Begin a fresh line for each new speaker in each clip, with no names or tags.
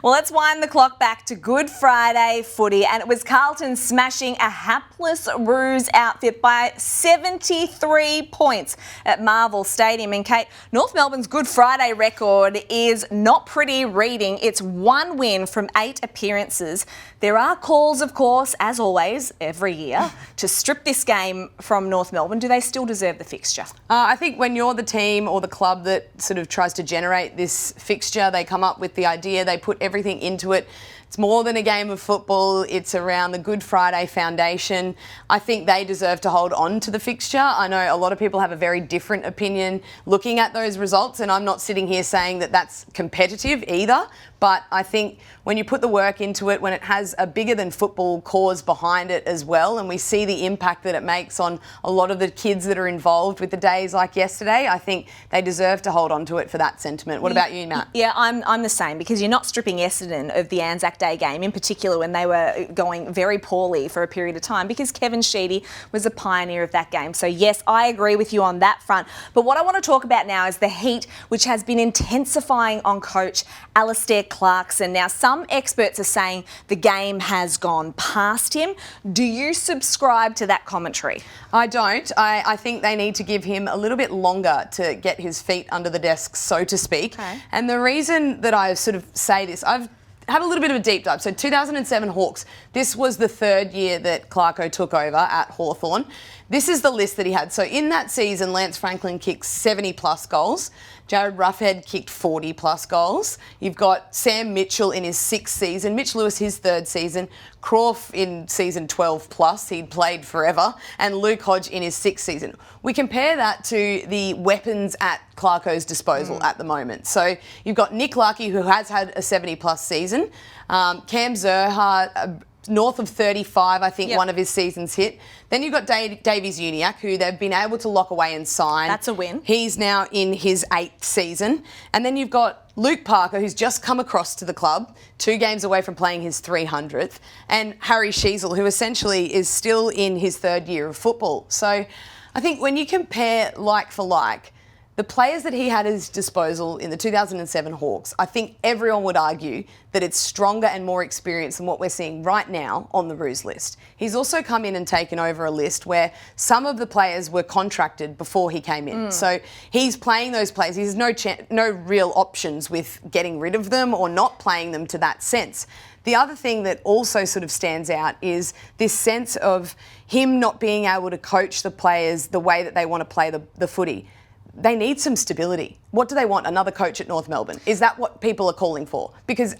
Well, let's wind the clock back to Good Friday footy, and it was Carlton smashing a hapless Roos outfit by 73 points at Marvel Stadium. And Kate, North Melbourne's Good Friday record is not pretty reading. It's 1 win from 8 appearances. There are calls, of course, as always, every year, to strip this game from North Melbourne. Do they still deserve the fixture?
I think when you're the team or the club that sort of tries to generate this fixture, they come up with the idea, they put everything into it. It's more than a game of football. It's around the Good Friday Foundation. I think they deserve to hold on to the fixture. I know a lot of people have a very different opinion looking at those results, and I'm not sitting here saying that that's competitive either. But I think when you put the work into it, when it has a bigger than football cause behind it as well, and we see the impact that it makes on a lot of the kids that are involved with the days like yesterday, I think they deserve to hold on to it for that sentiment. What about you, Matt?
Yeah, I'm the same, because you're not stripping Essendon of the Anzac Day game, in particular when they were going very poorly for a period of time, because Kevin Sheedy was a pioneer of that game. So yes, I agree with you on that front. But what I want to talk about now is the heat which has been intensifying on coach Alastair Clarkson. Now, some experts are saying the game has gone past him. Do you subscribe to that commentary?
I don't. I think they need to give him a little bit longer to get his feet under the desk, so to speak.
Okay.
And the reason that I sort of say this, I've had a little bit of a deep dive. So 2007 Hawks, this was the 3rd year that Clarko took over at Hawthorn. This is the list that he had. So in that season, Lance Franklin kicked 70 plus goals. Jared Ruffhead kicked 40 plus goals. You've got Sam Mitchell in his 6th season, Mitch Lewis his 3rd season, Crawf in season 12 plus, he'd played forever, and Luke Hodge in his 6th season. We compare that to the weapons at Clarko's disposal at the moment. So you've got Nick Larkey, who has had a 70 plus season, Cam Zerha, north of 35, I think one of his seasons hit. Then you've got Davies Uniacke, who they've been able to lock away and sign.
That's a win.
He's now in his 8th season. And then you've got Luke Parker, who's just come across to the club, 2 games away from playing his 300th, and Harry Sheezel, who essentially is still in his 3rd year of football. So I think when you compare like for like, the players that he had at his disposal in the 2007 Hawks, I think everyone would argue that it's stronger and more experienced than what we're seeing right now on the Roos list. He's also come in and taken over a list where some of the players were contracted before he came in. So he's playing those players. He has no real options with getting rid of them or not playing them to that sense. The other thing that also sort of stands out is this sense of him not being able to coach the players the way that they want to play the footy. They need some stability. What do they want? Another coach at North Melbourne? Is that what people are calling for? Because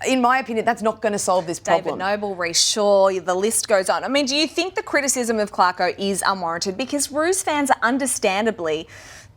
in my opinion, that's not going to solve this problem.
David Noble, Reece Shaw, the list goes on. I mean, do you think the criticism of Clarko is unwarranted? Because Roos fans are understandably,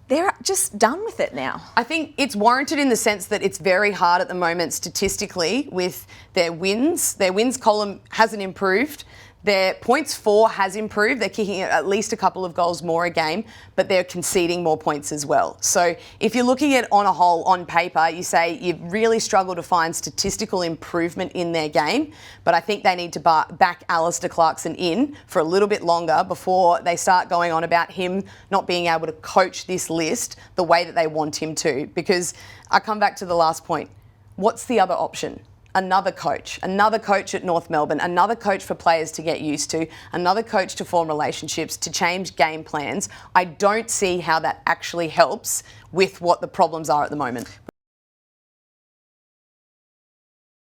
they're just done with it now.
I think it's warranted in the sense that it's very hard at the moment statistically with their wins. Their wins column hasn't improved. Their points for has improved. They're kicking at least a couple of goals more a game, but they're conceding more points as well. So if you're looking at on a whole, on paper, you say you've really struggled to find statistical improvement in their game, but I think they need to back Alastair Clarkson in for a little bit longer before they start going on about him not being able to coach this list the way that they want him to. Because I come back to the last point. What's the other option? Another coach at North Melbourne, another coach for players to get used to, another coach to form relationships, to change game plans. I don't see how that actually helps with what the problems are at the moment.